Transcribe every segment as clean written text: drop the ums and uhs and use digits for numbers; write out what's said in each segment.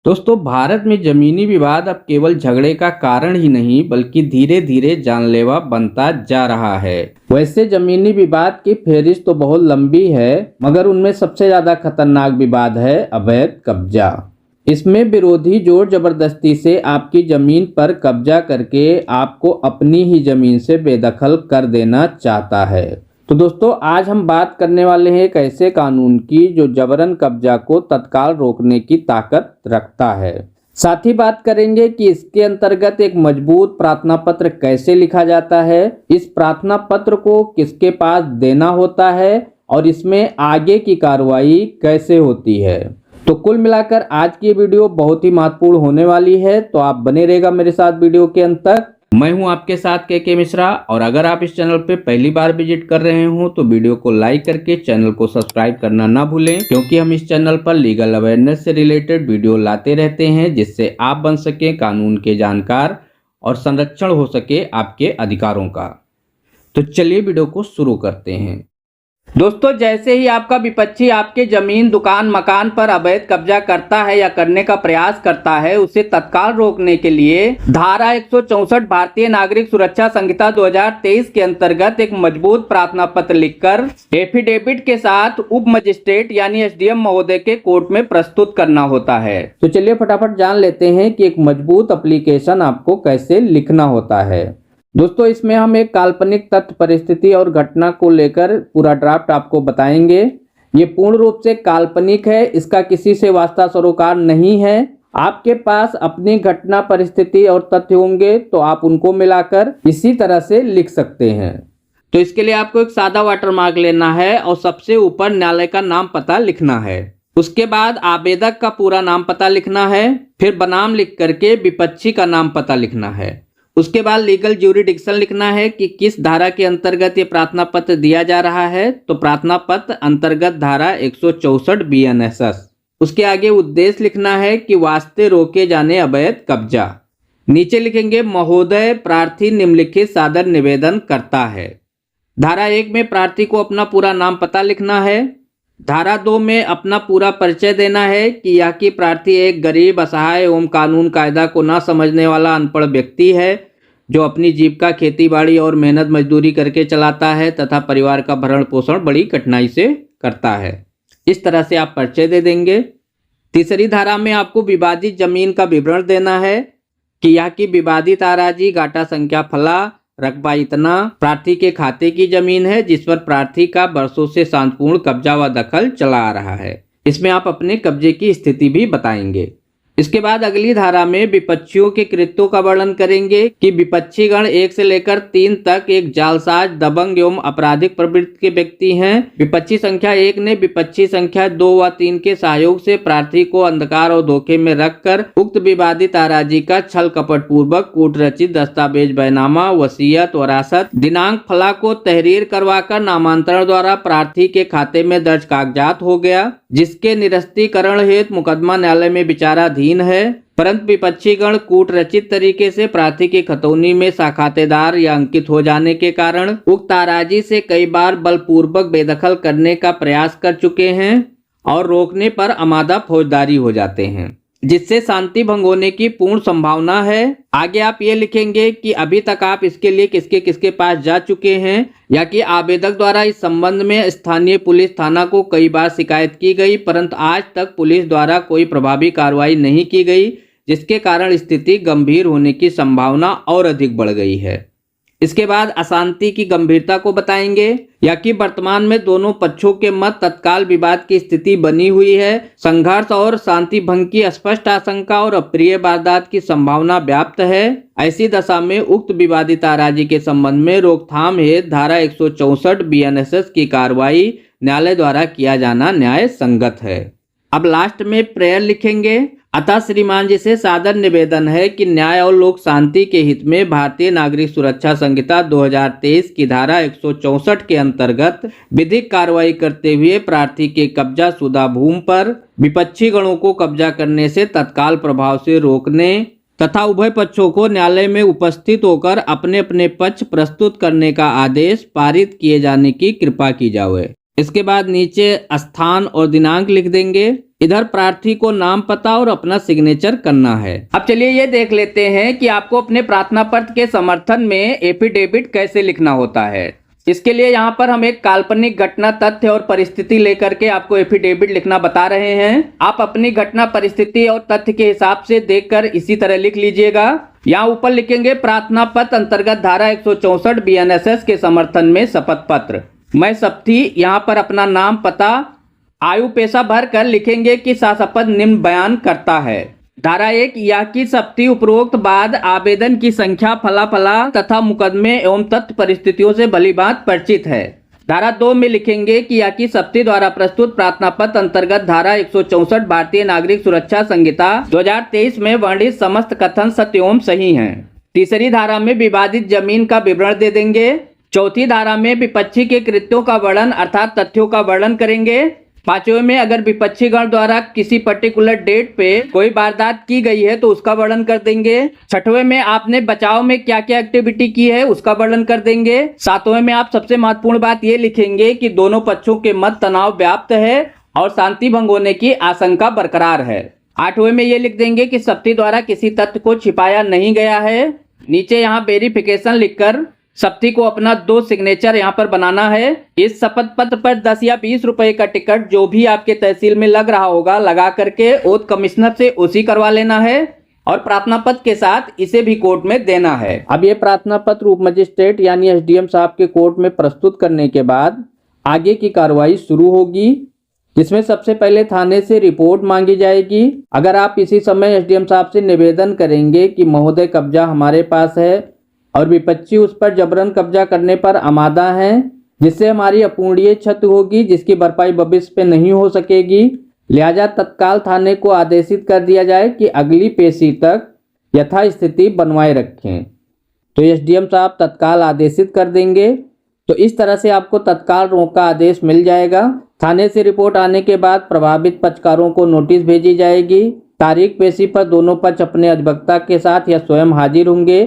दोस्तों, भारत में जमीनी विवाद अब केवल झगड़े का कारण ही नहीं बल्कि धीरे धीरे जानलेवा बनता जा रहा है। वैसे जमीनी विवाद की फेहरिस्त तो बहुत लंबी है, मगर उनमें सबसे ज्यादा खतरनाक विवाद है अवैध कब्जा। इसमें विरोधी जोर जबरदस्ती से आपकी जमीन पर कब्जा करके आपको अपनी ही जमीन से बेदखल कर देना चाहता है। तो दोस्तों, आज हम बात करने वाले हैं एक ऐसे कानून की जो जबरन कब्जा को तत्काल रोकने की ताकत रखता है। साथ ही बात करेंगे कि इसके अंतर्गत एक मजबूत प्रार्थना पत्र कैसे लिखा जाता है, इस प्रार्थना पत्र को किसके पास देना होता है और इसमें आगे की कार्रवाई कैसे होती है। तो कुल मिलाकर आज की वीडियो बहुत ही महत्वपूर्ण होने वाली है, तो आप बने रहेगा मेरे साथ वीडियो के अंत तक। मैं हूं आपके साथ के मिश्रा, और अगर आप इस चैनल पे पहली बार विजिट कर रहे हो तो वीडियो को लाइक करके चैनल को सब्सक्राइब करना ना भूलें, क्योंकि हम इस चैनल पर लीगल अवेयरनेस से रिलेटेड वीडियो लाते रहते हैं, जिससे आप बन सके कानून के जानकार और संरक्षण हो सके आपके अधिकारों का। तो चलिए वीडियो को शुरू करते हैं। दोस्तों, जैसे ही आपका विपक्षी आपके जमीन, दुकान, मकान पर अवैध कब्जा करता है या करने का प्रयास करता है, उसे तत्काल रोकने के लिए धारा 164 भारतीय नागरिक सुरक्षा संहिता 2023 के अंतर्गत एक मजबूत प्रार्थना पत्र लिखकर एफिडेविट के साथ उप मजिस्ट्रेट यानी एसडीएम महोदय के कोर्ट में प्रस्तुत करना होता है। तो चलिए फटाफट जान लेते हैं कि एक मजबूत एप्लीकेशन आपको कैसे लिखना होता है। दोस्तों, इसमें हम एक काल्पनिक तथ्य, परिस्थिति और घटना को लेकर पूरा ड्राफ्ट आपको बताएंगे। ये पूर्ण रूप से काल्पनिक है, इसका किसी से वास्ता सरोकार नहीं है। आपके पास अपनी घटना, परिस्थिति और तथ्य होंगे तो आप उनको मिलाकर इसी तरह से लिख सकते हैं। तो इसके लिए आपको एक सादा वाटरमार्क लेना है और सबसे ऊपर न्यायालय का नाम पता लिखना है। उसके बाद आवेदक का पूरा नाम पता लिखना है, फिर बनाम लिख करके विपक्षी का नाम पता लिखना है। उसके बाद लीगल ज्यूरिडिक्शन लिखना है कि किस धारा के अंतर्गत ये प्रार्थना पत्र दिया जा रहा है। तो प्रार्थना पत्र अंतर्गत धारा 164 BNSS। उसके आगे उद्देश्य लिखना है कि वास्ते रोके जाने अवैध कब्जा। नीचे लिखेंगे महोदय, प्रार्थी निम्नलिखित सादर निवेदन करता है। धारा 1 में प्रार्थी को अपना पूरा नाम पता लिखना है। धारा 2 में अपना पूरा परिचय देना है कि यह कि प्रार्थी एक गरीब, असहाय एवं कानून कायदा को ना समझने वाला अनपढ़ व्यक्ति है जो अपनी जीविका खेती बाड़ी और मेहनत मजदूरी करके चलाता है तथा परिवार का भरण पोषण बड़ी कठिनाई से करता है। इस तरह से आप परिचय दे देंगे। तीसरी धारा में आपको विवादित जमीन का विवरण देना है कि यह कि विवादित आराजी, गाटा संख्या फला, रकबा इतना प्रार्थी के खाते की जमीन है जिस पर प्रार्थी का वर्षों से शांतिपूर्ण कब्जा व दखल चला आ रहा है। इसमें आप अपने कब्जे की स्थिति भी बताएंगे। इसके बाद अगली धारा में विपक्षियों के कृत्यों का वर्णन करेंगे कि विपक्षी गण 1 से लेकर 3 तक एक जालसाज, दबंग एवं आपराधिक प्रवृत्ति के व्यक्ति हैं। विपक्षी संख्या 1 ने विपक्षी संख्या 2 व 3 के सहयोग से प्रार्थी को अंधकार और धोखे में रखकर उक्त विवादित आराजी का छल कपट पूर्वक कूट रचित दस्तावेज, बैनामा, वसीयत, वरासत, दिनांक फला को तहरीर करवाकर नामांतरण द्वारा प्रार्थी के खाते में दर्ज कागजात हो गया, जिसके निरस्तीकरण हेतु मुकदमा न्यायालय में विचाराधीन है। परंतु विपक्षी गण कूट रचित तरीके से प्रार्थी की खतौनी में साखातेदार या अंकित हो जाने के कारण उक्त आराजी से कई बार बलपूर्वक बेदखल करने का प्रयास कर चुके हैं और रोकने पर आमादा फौजदारी हो जाते हैं, जिससे शांति भंग होने की पूर्ण संभावना है। आगे आप ये लिखेंगे कि अभी तक आप इसके लिए किसके किसके पास जा चुके हैं, या कि आवेदक द्वारा इस संबंध में स्थानीय पुलिस थाना को कई बार शिकायत की गई, परंतु आज तक पुलिस द्वारा कोई प्रभावी कार्रवाई नहीं की गई, जिसके कारण स्थिति गंभीर होने की संभावना और अधिक बढ़ गई है। इसके बाद अशांति की गंभीरता को बताएंगे, या कि वर्तमान में दोनों पक्षों के मध्य तत्काल विवाद की स्थिति बनी हुई है, संघर्ष और शांति भंग की स्पष्ट आशंका और अप्रिय वारदात की संभावना व्याप्त है। ऐसी दशा में उक्त विवादित आराजी के संबंध में रोकथाम हेतु धारा 164 BNSS की कार्रवाई न्यायालय द्वारा किया जाना न्याय संगत है। अब लास्ट में प्रेयर लिखेंगे। अतः श्रीमान जी से सादर निवेदन है कि न्याय और लोक शांति के हित में भारतीय नागरिक सुरक्षा संहिता 2023 की धारा 164 के अंतर्गत विधिक कार्रवाई करते हुए प्रार्थी के कब्जा शुदा भूमि पर विपक्षी गणों को कब्जा करने से तत्काल प्रभाव से रोकने तथा उभय पक्षों को न्यायालय में उपस्थित होकर अपने अपने पक्ष प्रस्तुत करने का आदेश पारित किए जाने की कृपा की जाए। इसके बाद नीचे स्थान और दिनांक लिख देंगे। इधर प्रार्थी को नाम, पता और अपना सिग्नेचर करना है। अब चलिए ये देख लेते हैं कि आपको अपने प्रार्थना पत्र के समर्थन में एफिडेविट कैसे लिखना होता है। इसके लिए यहाँ पर हम एक काल्पनिक घटना, तथ्य और परिस्थिति लेकर के आपको एफिडेविट लिखना बता रहे हैं। आप अपनी घटना, परिस्थिति और तथ्य के हिसाब से देखकर इसी तरह लिख लीजिएगा। यहाँ ऊपर लिखेंगे प्रार्थना पत्र अंतर्गत धारा 164 बीएनएसएस के समर्थन में शपथ पत्र। मैं शपथी यहाँ पर अपना नाम, पता, आयु, पेशा भर कर लिखेंगे कि शपथ निम्न बयान करता है। धारा 1, यह की शपथी उपरोक्त बाद आवेदन की संख्या, फला फला तथा मुकदमे एवं तथ्य परिस्थितियों से भलीभांति परिचित है। धारा 2 में लिखेंगे कि यह की शपथी द्वारा प्रस्तुत प्रार्थना पत्र अंतर्गत धारा 164 भारतीय नागरिक सुरक्षा संहिता 2023 में वर्णित समस्त कथन सत्य एवं सही हैं। तीसरी धारा में विवादित जमीन का विवरण दे देंगे। चौथी धारा में विपक्षी के कृत्यों का वर्णन अर्थात तथ्यों का वर्णन करेंगे। पांचवें में अगर विपक्षी गण द्वारा किसी पर्टिकुलर डेट पे कोई वारदात की गई है तो उसका वर्णन कर देंगे। छठवें में आपने बचाव में क्या क्या एक्टिविटी की है उसका वर्णन कर देंगे। सातवें में आप सबसे महत्वपूर्ण बात ये लिखेंगे कि दोनों पक्षों के मध्य तनाव व्याप्त है और शांति भंग होने की आशंका बरकरार है। आठवें में ये लिख देंगे कि शपथी द्वारा किसी तथ्य को छिपाया नहीं गया है। नीचे यहाँ वेरिफिकेशन लिखकर शपथी को अपना 2 सिग्नेचर यहाँ पर बनाना है। इस शपथ पत्र पर 10 या 20 रुपए का टिकट जो भी आपके तहसील में लग रहा होगा लगा करके ओथ कमिश्नर से उसी करवा लेना है और प्रार्थना पत्र के साथ इसे भी कोर्ट में देना है। अब ये प्रार्थना पत्र उप मजिस्ट्रेट यानी एसडीएम साहब के कोर्ट में प्रस्तुत करने के बाद आगे की कार्रवाई शुरू होगी, जिसमें सबसे पहले थाने से रिपोर्ट मांगी जाएगी। अगर आप इसी समय एसडीएम साहब से निवेदन करेंगे कि महोदय कब्जा हमारे पास है और विपक्षी उस पर जबरन कब्जा करने पर आमादा हैं, जिससे हमारी अपूर्णीय क्षति होगी जिसकी भरपाई भविष्य में नहीं हो सकेगी, लिहाजा तत्काल थाने को आदेशित कर दिया जाए कि अगली पेशी तक यथास्थिति बनवाए रखें। तो एसडीएम साहब तत्काल आदेशित कर देंगे। तो इस तरह से आपको तत्काल रोक का आदेश मिल जाएगा। थाने से रिपोर्ट आने के बाद प्रभावित पक्षकारों को नोटिस भेजी जाएगी। तारीख पेशी पर दोनों पक्ष अपने अधिवक्ता के साथ या स्वयं हाजिर होंगे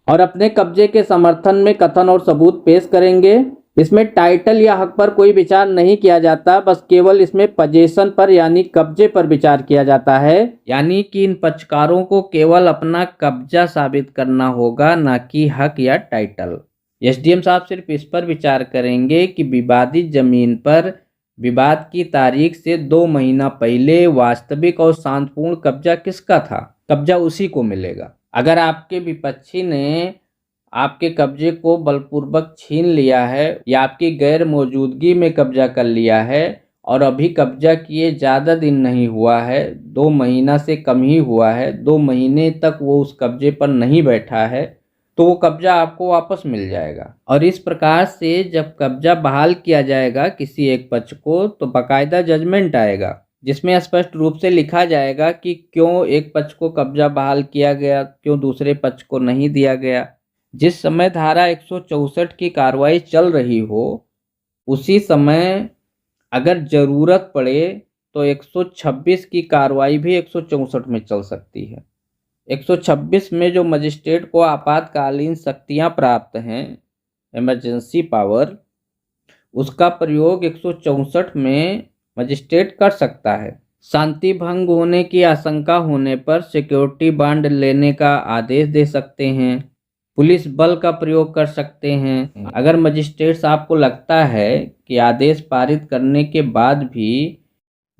और अपने कब्जे के समर्थन में कथन और सबूत पेश करेंगे। इसमें टाइटल या हक पर कोई विचार नहीं किया जाता, बस केवल इसमें पोजेशन पर यानी कब्जे पर विचार किया जाता है। यानी कि इन पक्षकारों को केवल अपना कब्जा साबित करना होगा, ना कि हक या टाइटल। एसडीएम साहब सिर्फ इस पर विचार करेंगे कि विवादित जमीन पर विवाद की तारीख से 2 महीना पहले वास्तविक और शांतिपूर्ण कब्जा किसका था, कब्जा उसी को मिलेगा। अगर आपके विपक्षी ने आपके कब्जे को बलपूर्वक छीन लिया है या आपकी गैर मौजूदगी में कब्जा कर लिया है और अभी कब्जा किए ज़्यादा दिन नहीं हुआ है, 2 महीना से कम ही हुआ है, 2 महीने तक वो उस कब्जे पर नहीं बैठा है, तो वो कब्जा आपको वापस मिल जाएगा। और इस प्रकार से जब कब्जा बहाल किया जाएगा किसी एक पक्ष को तो बाकायदा जजमेंट आएगा, जिसमें स्पष्ट रूप से लिखा जाएगा कि क्यों एक पक्ष को कब्जा बहाल किया गया, क्यों दूसरे पक्ष को नहीं दिया गया। जिस समय धारा 164 की कार्रवाई चल रही हो उसी समय अगर ज़रूरत पड़े तो 126 की कार्रवाई भी 164 में चल सकती है। 126 में जो मजिस्ट्रेट को आपातकालीन शक्तियां प्राप्त हैं, इमरजेंसी पावर, उसका प्रयोग 164 में मजिस्ट्रेट कर सकता है। शांति भंग होने की आशंका होने पर सिक्योरिटी बांड लेने का आदेश दे सकते हैं, पुलिस बल का प्रयोग कर सकते हैं। अगर मजिस्ट्रेट साहब को लगता है कि आदेश पारित करने के बाद भी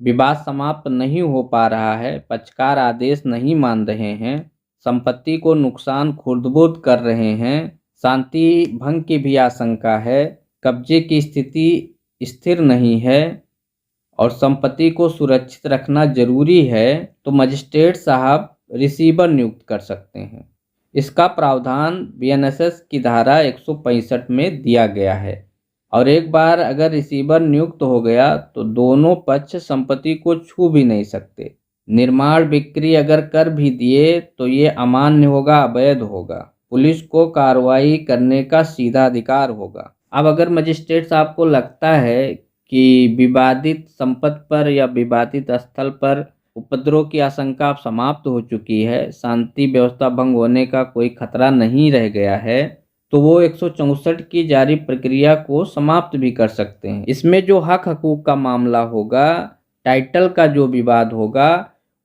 विवाद समाप्त नहीं हो पा रहा है, पक्षकार आदेश नहीं मान रहे हैं, संपत्ति को नुकसान खुर्द-बुर्द कर रहे हैं, शांति भंग की भी आशंका है, कब्जे की स्थिति स्थिर नहीं है और संपत्ति को सुरक्षित रखना जरूरी है, तो मजिस्ट्रेट साहब रिसीवर नियुक्त कर सकते हैं। इसका प्रावधान बीएनएसएस की धारा 165 में दिया गया है और एक बार अगर रिसीवर नियुक्त हो गया तो दोनों पक्ष संपत्ति को छू भी नहीं सकते। निर्माण बिक्री अगर कर भी दिए तो ये अमान्य होगा, अवैध होगा, पुलिस को कार्रवाई करने का सीधा अधिकार होगा। अब अगर मजिस्ट्रेट साहब को लगता है कि विवादित संपत्ति पर या विवादित स्थल पर उपद्रव की आशंका अब समाप्त हो चुकी है, शांति व्यवस्था भंग होने का कोई खतरा नहीं रह गया है, तो वो 164 की जारी प्रक्रिया को समाप्त भी कर सकते हैं। इसमें जो हक हकूक का मामला होगा टाइटल का जो विवाद होगा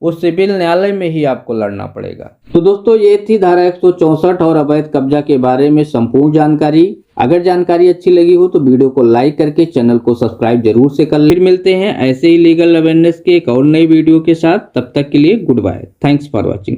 वो सिविल न्यायालय में ही आपको लड़ना पड़ेगा। तो दोस्तों ये थी धारा 164 और अवैध कब्जा के बारे में संपूर्ण जानकारी। अगर जानकारी अच्छी लगी हो तो वीडियो को लाइक करके चैनल को सब्सक्राइब जरूर से कर लें। फिर मिलते हैं ऐसे ही लीगल अवेयरनेस के एक और नई वीडियो के साथ। तब तक के लिए good bye. Thanks for watching.